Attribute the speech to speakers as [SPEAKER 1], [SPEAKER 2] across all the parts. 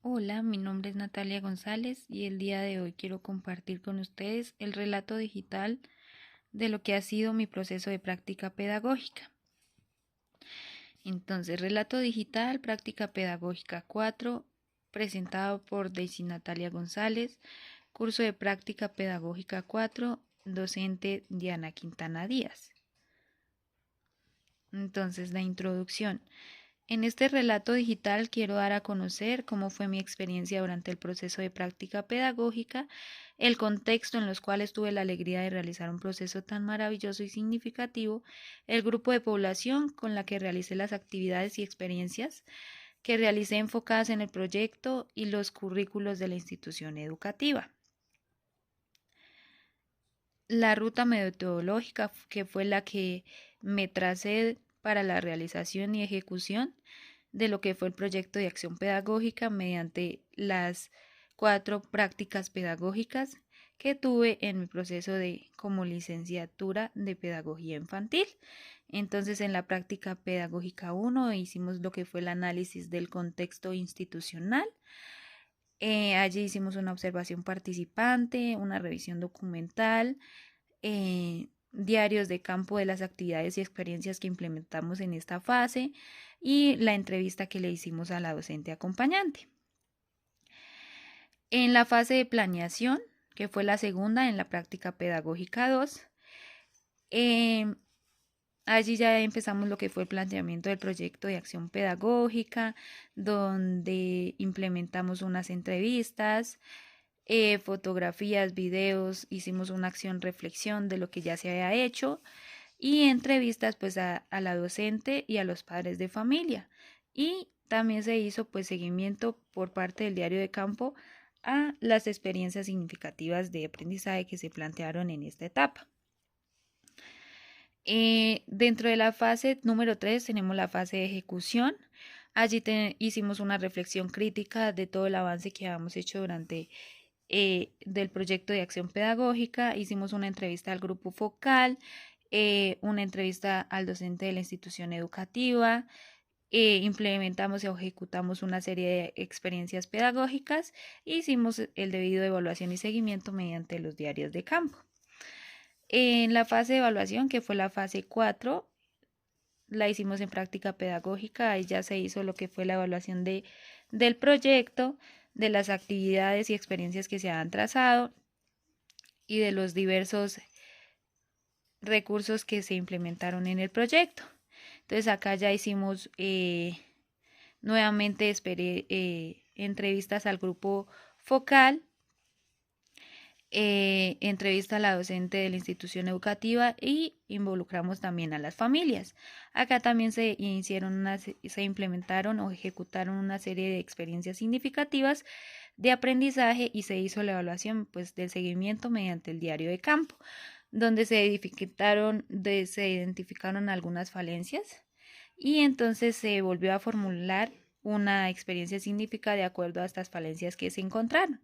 [SPEAKER 1] Hola, mi nombre es Natalia González y el día de hoy quiero compartir con ustedes el relato digital de lo que ha sido mi proceso de práctica pedagógica. Entonces, relato digital, práctica pedagógica 4, presentado por Daisy Natalia González, curso de práctica pedagógica 4, docente Diana Quintana Díaz. Entonces, la introducción. En este relato digital quiero dar a conocer cómo fue mi experiencia durante el proceso de práctica pedagógica, el contexto en los cuales tuve la alegría de realizar un proceso tan maravilloso y significativo, el grupo de población con la que realicé las actividades y experiencias que realicé enfocadas en el proyecto y los currículos de la institución educativa. La ruta metodológica que fue la que me tracé para la realización y ejecución de lo que fue el proyecto de acción pedagógica mediante las 4 prácticas pedagógicas que tuve en mi proceso de como licenciatura de pedagogía infantil. Entonces, en la práctica pedagógica 1 hicimos lo que fue el análisis del contexto institucional. Allí hicimos una observación participante, una revisión documental, diarios de campo de las actividades y experiencias que implementamos en esta fase y la entrevista que le hicimos a la docente acompañante. En la fase de planeación, que fue la segunda en la práctica pedagógica 2, allí ya empezamos lo que fue el planteamiento del proyecto de acción pedagógica, donde implementamos unas entrevistas, fotografías, videos, hicimos una acción reflexión de lo que ya se había hecho y entrevistas pues a la docente y a los padres de familia. Y también se hizo pues seguimiento por parte del diario de campo a las experiencias significativas de aprendizaje que se plantearon en esta etapa. Dentro de la fase número 3 tenemos la fase de ejecución. Allí hicimos una reflexión crítica de todo el avance que habíamos hecho durante del proyecto de acción pedagógica. Hicimos una entrevista al grupo focal, una entrevista al docente de la institución educativa, implementamos y ejecutamos una serie de experiencias pedagógicas e hicimos el debido evaluación y seguimiento mediante los diarios de campo. En la fase de evaluación, que fue la fase 4, la hicimos en práctica pedagógica, ahí ya se hizo lo que fue la evaluación del proyecto, de las actividades y experiencias que se han trazado y de los diversos recursos que se implementaron en el proyecto. Entonces acá ya hicimos nuevamente entrevistas al grupo focal, entrevista a la docente de la institución educativa y involucramos también a las familias. Acá también se implementaron o ejecutaron una serie de experiencias significativas de aprendizaje y se hizo la evaluación pues, del seguimiento mediante el diario de campo, donde se identificaron algunas falencias y entonces se volvió a formular una experiencia significativa de acuerdo a estas falencias que se encontraron.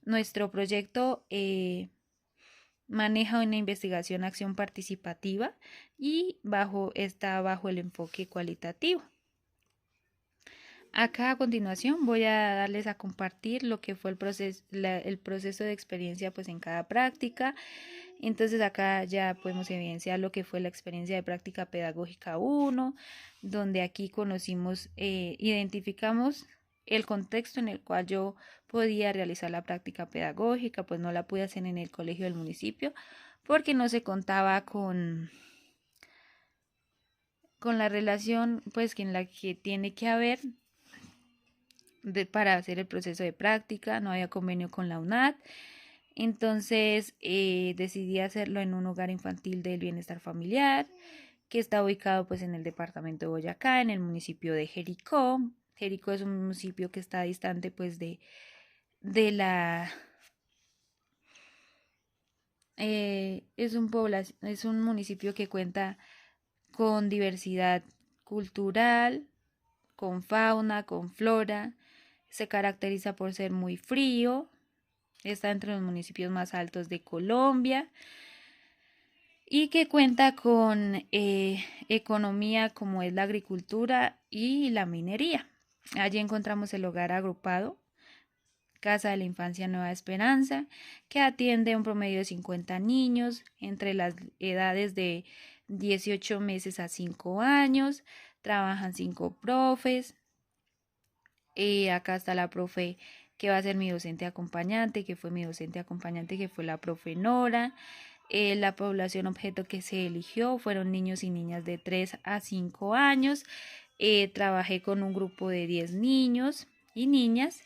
[SPEAKER 1] Nuestro proyecto maneja una investigación-acción participativa y está bajo el enfoque cualitativo. Acá a continuación voy a darles a compartir lo que fue el proceso de experiencia pues en cada práctica. Entonces acá ya podemos evidenciar lo que fue la experiencia de práctica pedagógica 1, donde aquí identificamos el contexto en el cual yo podía realizar la práctica pedagógica, pues no la pude hacer en el colegio del municipio porque no se contaba con la relación pues en la que tiene que haber para hacer el proceso de práctica, no había convenio con la UNAD. Entonces decidí hacerlo en un hogar infantil del bienestar familiar que está ubicado pues en el departamento de Boyacá, en el municipio de Jericó. Jericó es un municipio que está distante pues de la es un municipio que cuenta con diversidad cultural, con fauna, con flora, se caracteriza por ser muy frío, está entre los municipios más altos de Colombia y que cuenta con economía como es la agricultura y la minería. Allí encontramos el hogar agrupado Casa de la Infancia Nueva Esperanza, que atiende a un promedio de 50 niños entre las edades de 18 meses a 5 años. Trabajan 5 profes. Acá está la profe que va a ser mi docente acompañante, que fue mi docente acompañante, que fue la profe Nora. La población objeto que se eligió fueron niños y niñas de 3 a 5 años. Trabajé con un grupo de 10 niños y niñas.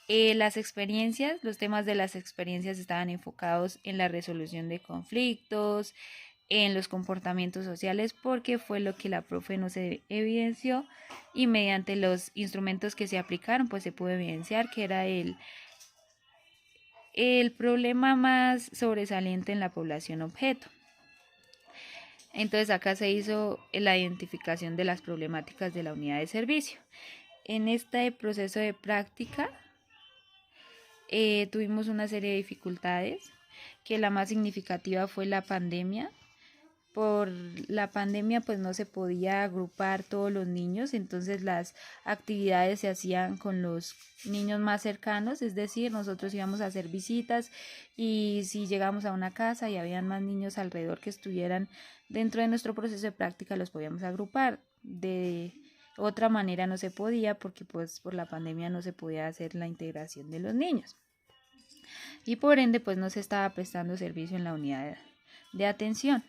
[SPEAKER 1] Los temas de las experiencias estaban enfocados en la resolución de conflictos, en los comportamientos sociales, porque fue lo que la profe nos evidenció, y mediante los instrumentos que se aplicaron pues se pudo evidenciar que era el problema más sobresaliente en la población objeto. Entonces acá se hizo la identificación de las problemáticas de la unidad de servicio. En este proceso de práctica tuvimos una serie de dificultades, que la más significativa fue la pandemia. Por la pandemia pues no se podía agrupar todos los niños, entonces las actividades se hacían con los niños más cercanos, es decir, nosotros íbamos a hacer visitas y si llegamos a una casa y habían más niños alrededor que estuvieran dentro de nuestro proceso de práctica, los podíamos agrupar. De otra manera no se podía, porque pues por la pandemia no se podía hacer la integración de los niños y por ende pues no se estaba prestando servicio en la unidad de atención.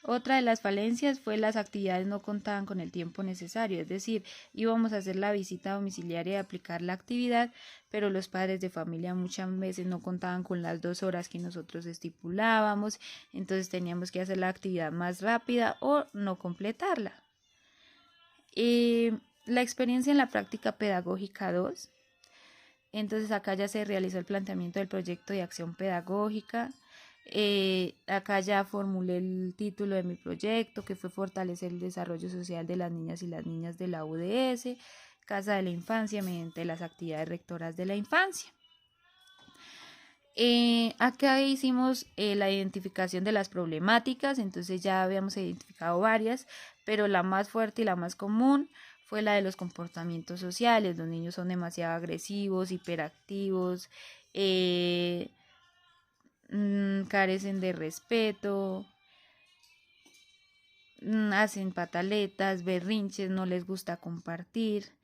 [SPEAKER 1] Otra de las falencias fue las actividades no contaban con el tiempo necesario, es decir, íbamos a hacer la visita domiciliaria y aplicar la actividad, pero los padres de familia muchas veces no contaban con las 2 horas que nosotros estipulábamos, entonces teníamos que hacer la actividad más rápida o no completarla. La experiencia en la práctica pedagógica 2. Entonces acá ya se realizó el planteamiento del proyecto de acción pedagógica. Acá ya formulé el título de mi proyecto, que fue fortalecer el desarrollo social de las niñas y las niñas de la UDS, Casa de la Infancia, mediante las actividades rectoras de la infancia. Acá hicimos la identificación de las problemáticas, entonces ya habíamos identificado varias, pero la más fuerte y la más común fue la de los comportamientos sociales. Los niños son demasiado agresivos, hiperactivos, carecen de respeto, hacen pataletas, berrinches, no les gusta compartir.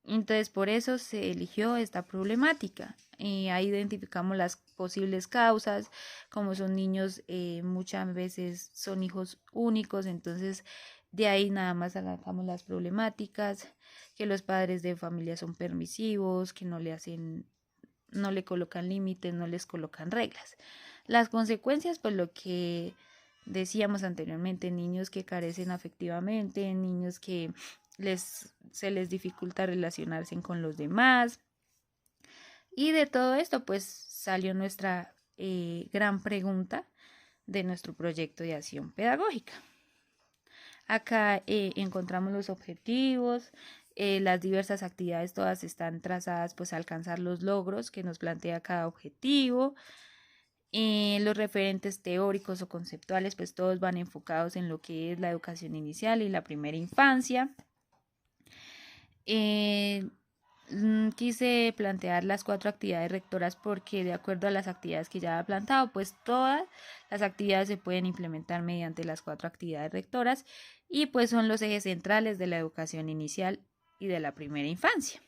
[SPEAKER 1] Entonces por eso se eligió esta problemática. Ahí identificamos las posibles causas, como son niños, muchas veces son hijos únicos, entonces de ahí nada más sacamos las problemáticas, que los padres de familia son permisivos, que no le colocan límites, no les colocan reglas. Las consecuencias, pues lo que decíamos anteriormente, niños que carecen afectivamente, niños que se les dificulta relacionarse con los demás. Y de todo esto pues salió nuestra gran pregunta de nuestro proyecto de acción pedagógica. Acá encontramos los objetivos, las diversas actividades todas están trazadas pues a alcanzar los logros que nos plantea cada objetivo. Los referentes teóricos o conceptuales pues todos van enfocados en lo que es la educación inicial y la primera infancia. Quise plantear las 4 actividades rectoras porque de acuerdo a las actividades que ya había plantado, pues todas las actividades se pueden implementar mediante las 4 actividades rectoras y pues son los ejes centrales de la educación inicial y de la primera infancia.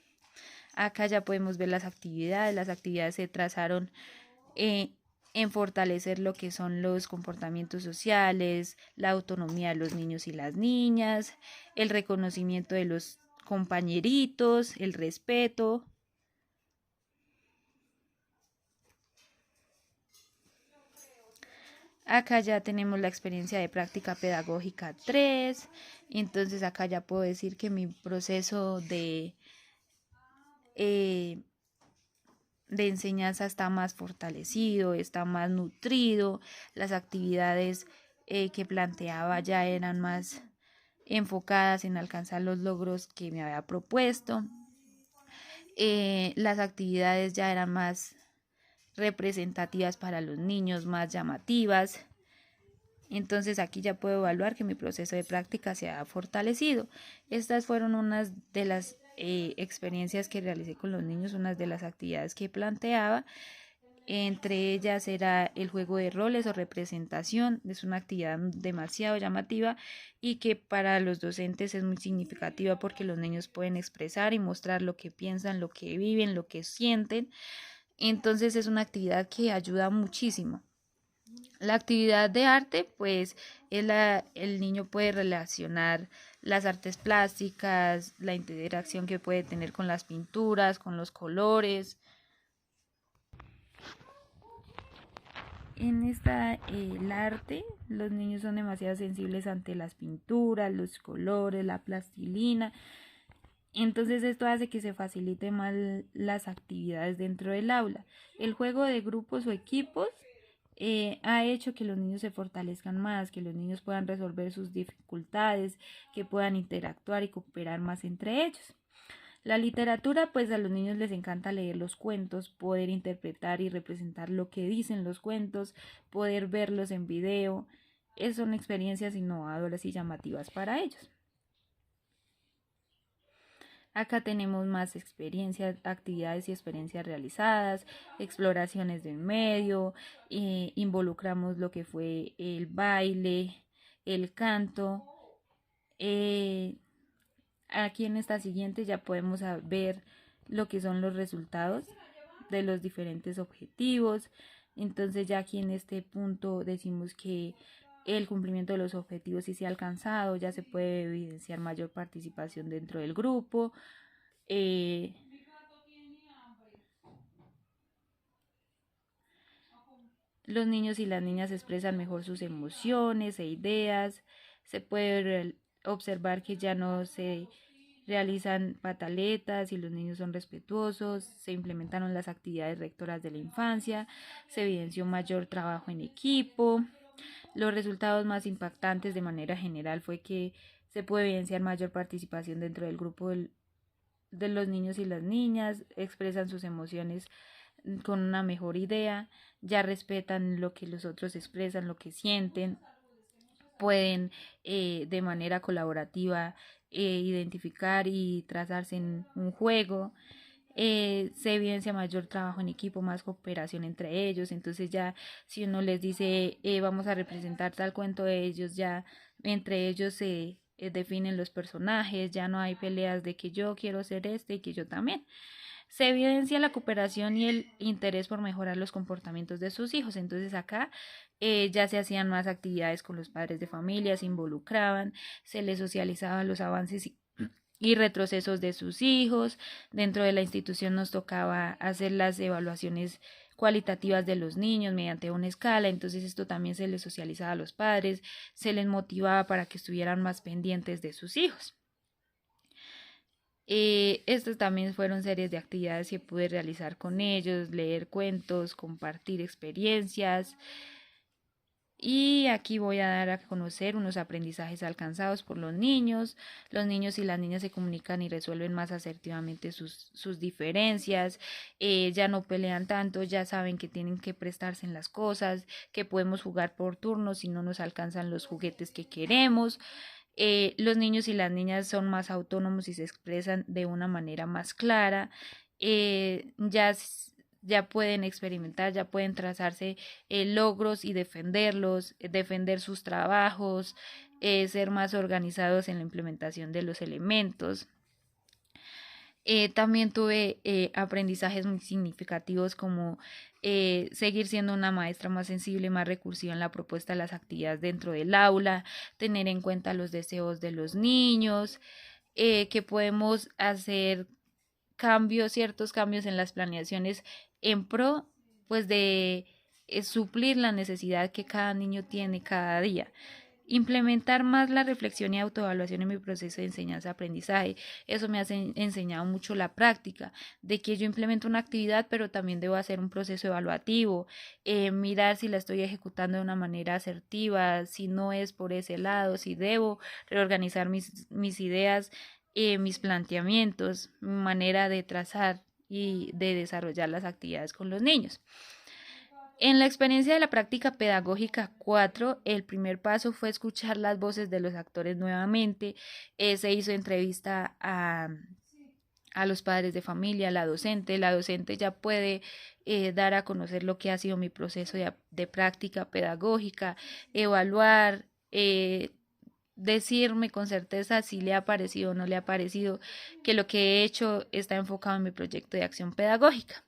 [SPEAKER 1] Acá ya podemos ver las actividades se trazaron en fortalecer lo que son los comportamientos sociales, la autonomía de los niños y las niñas, el reconocimiento de los compañeritos, el respeto. Acá ya tenemos la experiencia de práctica pedagógica 3, entonces acá ya puedo decir que mi proceso de enseñanza está más fortalecido, está más nutrido, las actividades que planteaba ya eran más enfocadas en alcanzar los logros que me había propuesto. Las actividades ya eran más representativas para los niños, más llamativas. Entonces aquí ya puedo evaluar que mi proceso de práctica se ha fortalecido. Estas fueron unas de las experiencias que realicé con los niños, unas de las actividades que planteaba. Entre ellas era el juego de roles o representación. Es una actividad demasiado llamativa y que para los docentes es muy significativa porque los niños pueden expresar y mostrar lo que piensan, lo que viven, lo que sienten. Entonces es una actividad que ayuda muchísimo. La actividad de arte, pues, el niño puede relacionar las artes plásticas, la interacción que puede tener con las pinturas, con los colores. El arte, los niños son demasiado sensibles ante las pinturas, los colores, la plastilina. Entonces esto hace que se facilite más las actividades dentro del aula. El juego de grupos o equipos ha hecho que los niños se fortalezcan más, que los niños puedan resolver sus dificultades, que puedan interactuar y cooperar más entre ellos. La literatura, pues a los niños les encanta leer los cuentos, poder interpretar y representar lo que dicen los cuentos, poder verlos en video. Son experiencias innovadoras y llamativas para ellos. Acá tenemos más experiencias, actividades y experiencias realizadas, exploraciones del medio, involucramos lo que fue el baile, el canto. Aquí en esta siguiente ya podemos ver lo que son los resultados de los diferentes objetivos. Entonces ya aquí en este punto decimos que el cumplimiento de los objetivos sí se ha alcanzado, ya se puede evidenciar mayor participación dentro del grupo. Los niños y las niñas expresan mejor sus emociones e ideas. Se puede observar que ya no se realizan pataletas y los niños son respetuosos. Se implementaron las actividades rectoras de la infancia. Se evidenció mayor trabajo en equipo. Los resultados más impactantes de manera general fue que se puede evidenciar mayor participación dentro del grupo de los niños y las niñas. Expresan sus emociones con una mejor idea, ya respetan lo que los otros expresan, lo que sienten, pueden de manera colaborativa identificar y trazarse en un juego. Se evidencia mayor trabajo en equipo, más cooperación entre ellos. Entonces ya si uno les dice vamos a representar tal cuento de ellos, ya entre ellos se definen los personajes, ya no hay peleas de que yo quiero ser este y que yo también. Se evidencia la cooperación y el interés por mejorar los comportamientos de sus hijos. Entonces acá ya se hacían más actividades con los padres de familia, se involucraban, se les socializaban los avances y retrocesos de sus hijos. Dentro de la institución nos tocaba hacer las evaluaciones cualitativas de los niños mediante una escala, entonces esto también se les socializaba a los padres, se les motivaba para que estuvieran más pendientes de sus hijos. Estas también fueron series de actividades que pude realizar con ellos, leer cuentos, compartir experiencias. Y aquí voy a dar a conocer unos aprendizajes alcanzados por los niños. Los niños y las niñas se comunican y resuelven más asertivamente sus diferencias. Ya no pelean tanto, ya saben que tienen que prestarse en las cosas, que podemos jugar por turnos si no nos alcanzan los juguetes que queremos. Los niños y las niñas son más autónomos y se expresan de una manera más clara. Ya pueden experimentar, ya pueden trazarse logros y defenderlos, defender sus trabajos, ser más organizados en la implementación de los elementos. También tuve aprendizajes muy significativos como seguir siendo una maestra más sensible, más recursiva en la propuesta de las actividades dentro del aula, tener en cuenta los deseos de los niños, que podemos hacer ciertos cambios en las planeaciones en pro, pues de suplir la necesidad que cada niño tiene cada día. Implementar más la reflexión y autoevaluación en mi proceso de enseñanza-aprendizaje. Eso me ha enseñado mucho la práctica, de que yo implemento una actividad, pero también debo hacer un proceso evaluativo, mirar si la estoy ejecutando de una manera asertiva, si no es por ese lado, si debo reorganizar mis ideas, mis planteamientos, mi manera de trazar y de desarrollar las actividades con los niños. En la experiencia de la práctica pedagógica 4, el primer paso fue escuchar las voces de los actores nuevamente. Se hizo entrevista a los padres de familia, a la docente. La docente ya puede dar a conocer lo que ha sido mi proceso de práctica pedagógica, evaluar, decirme con certeza si le ha parecido o no le ha parecido que lo que he hecho está enfocado en mi proyecto de acción pedagógica.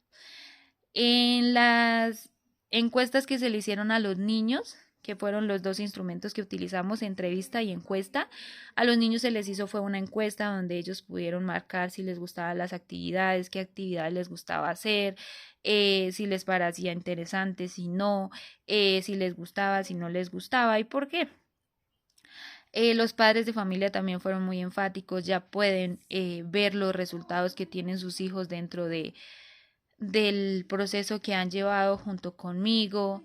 [SPEAKER 1] En las encuestas que se le hicieron a los niños, que fueron los dos instrumentos que utilizamos, entrevista y encuesta, a los niños se les hizo fue una encuesta donde ellos pudieron marcar si les gustaban las actividades, qué actividades les gustaba hacer, si les parecía interesante, si no, si les gustaba, si no les gustaba y por qué. Los padres de familia también fueron muy enfáticos, ya pueden ver los resultados que tienen sus hijos dentro del proceso que han llevado junto conmigo.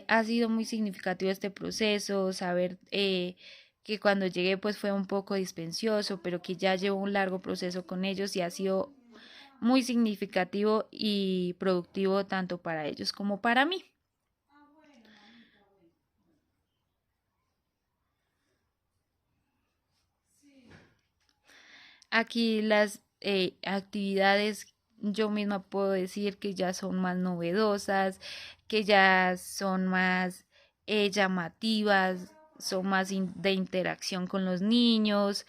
[SPEAKER 1] Ha sido muy significativo este proceso, saber que cuando llegué pues fue un poco dispendioso, pero que ya llevo un largo proceso con ellos y ha sido muy significativo y productivo tanto para ellos como para mí. Aquí las actividades yo misma puedo decir que ya son más novedosas, que ya son más llamativas, son más de interacción con los niños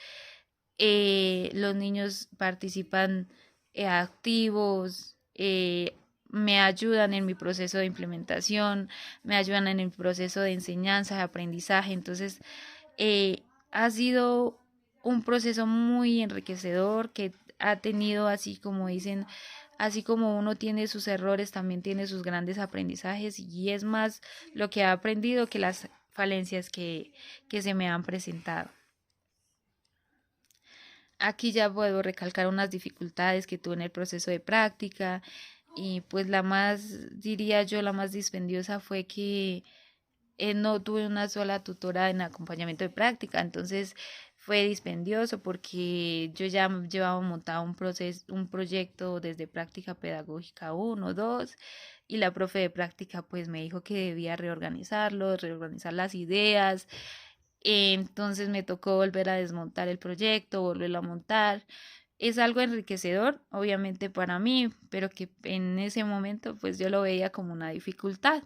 [SPEAKER 1] participan activos, me ayudan en mi proceso de implementación, me ayudan en el proceso de enseñanza, de aprendizaje, entonces ha sido un proceso muy enriquecedor que ha tenido, así como dicen, así como uno tiene sus errores, también tiene sus grandes aprendizajes y es más lo que ha aprendido que las falencias que se me han presentado. Aquí ya puedo recalcar unas dificultades que tuve en el proceso de práctica y pues la más, diría yo, la más dispendiosa fue que no tuve una sola tutora en acompañamiento de práctica, entonces fue dispendioso porque yo ya llevaba montado un proyecto desde práctica pedagógica 1, 2 y la profe de práctica pues me dijo que debía reorganizarlo, reorganizar las ideas, entonces me tocó volver a desmontar el proyecto, volverlo a montar. Es algo enriquecedor, obviamente para mí, pero que en ese momento pues yo lo veía como una dificultad.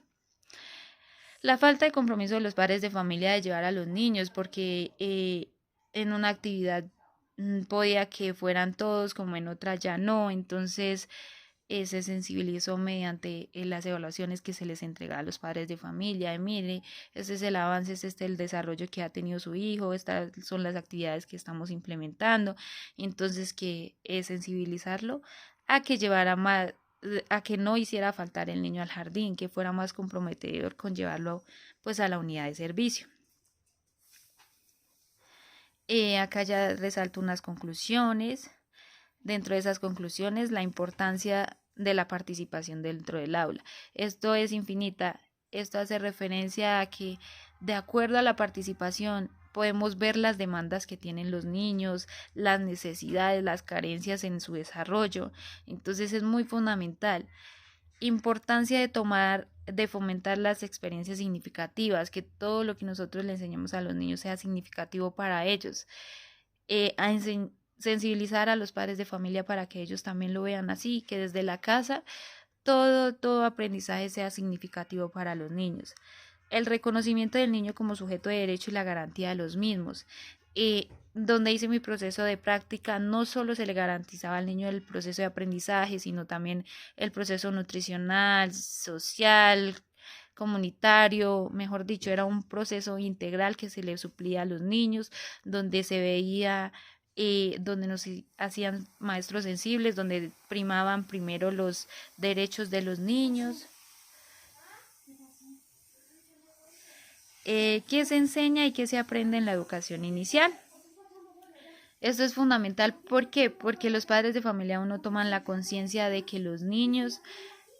[SPEAKER 1] La falta de compromiso de los padres de familia de llevar a los niños, porque en una actividad podía que fueran todos, como en otra ya no, entonces se sensibilizó mediante las evaluaciones que se les entrega a los padres de familia, de mire, este es el avance, este es el desarrollo que ha tenido su hijo, estas son las actividades que estamos implementando, entonces que sensibilizarlo a que llevara más, a que no hiciera faltar el niño al jardín, que fuera más comprometedor con llevarlo pues a la unidad de servicio. Acá ya resalto unas conclusiones. Dentro de esas conclusiones, la importancia de la participación dentro del aula. Esto es infinita. Esto hace referencia a que de acuerdo a la participación podemos ver las demandas que tienen los niños, las necesidades, las carencias en su desarrollo. Entonces es muy fundamental. Importancia de fomentar las experiencias significativas, que todo lo que nosotros le enseñemos a los niños sea significativo para ellos. Sensibilizar a los padres de familia para que ellos también lo vean así, que desde la casa todo aprendizaje sea significativo para los niños. El reconocimiento del niño como sujeto de derecho y la garantía de los mismos. Donde hice mi proceso de práctica, no solo se le garantizaba al niño el proceso de aprendizaje, sino también el proceso nutricional, social, comunitario, mejor dicho, era un proceso integral que se le suplía a los niños, donde se veía, donde nos hacían maestros sensibles, donde primaban primero los derechos de los niños. ¿Qué se enseña y qué se aprende en la educación inicial? Esto es fundamental. ¿Por qué? Porque los padres de familia aún no toman la conciencia de que los niños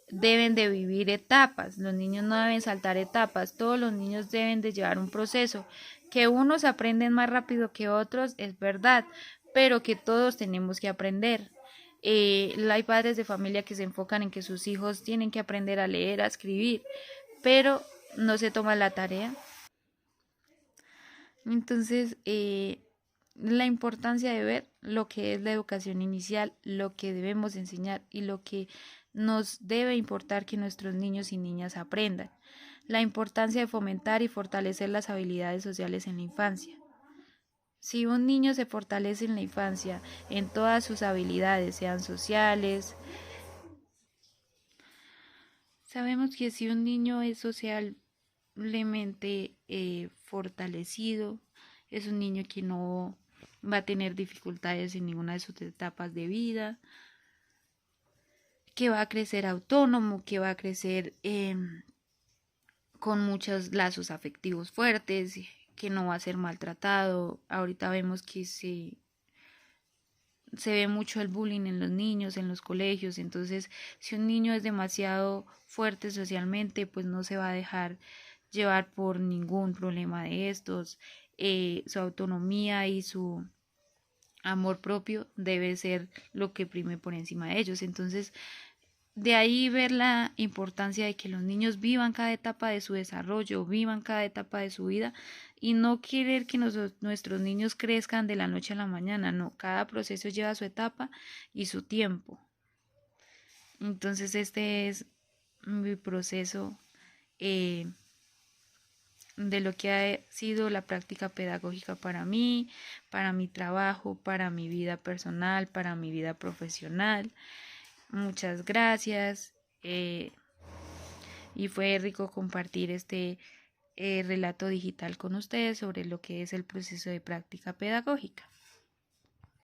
[SPEAKER 1] deben de vivir etapas, los niños no deben saltar etapas, todos los niños deben de llevar un proceso, que unos aprenden más rápido que otros, es verdad, pero que todos tenemos que aprender. Hay padres de familia que se enfocan en que sus hijos tienen que aprender a leer, a escribir, pero no se toma la tarea. Entonces, la importancia de ver lo que es la educación inicial, lo que debemos enseñar y lo que nos debe importar que nuestros niños y niñas aprendan. La importancia de fomentar y fortalecer las habilidades sociales en la infancia. Si un niño se fortalece en la infancia en todas sus habilidades, sean sociales, sabemos que si un niño es socialmente fortalecido, es un niño que no va a tener dificultades en ninguna de sus etapas de vida, que va a crecer autónomo, que va a crecer con muchos lazos afectivos fuertes, que no va a ser maltratado. Ahorita vemos que se ve mucho el bullying en los niños, en los colegios, entonces si un niño es demasiado fuerte socialmente, pues no se va a dejar llevar por ningún problema de estos. Su autonomía y su amor propio debe ser lo que prime por encima de ellos. Entonces, de ahí ver la importancia de que los niños vivan cada etapa de su desarrollo, vivan cada etapa de su vida y no querer que nuestros niños crezcan de la noche a la mañana, no, cada proceso lleva su etapa y su tiempo. Entonces este es mi proceso de lo que ha sido la práctica pedagógica para mí, para mi trabajo, para mi vida personal, para mi vida profesional. Muchas gracias y fue rico compartir este relato digital con ustedes sobre lo que es el proceso de práctica pedagógica.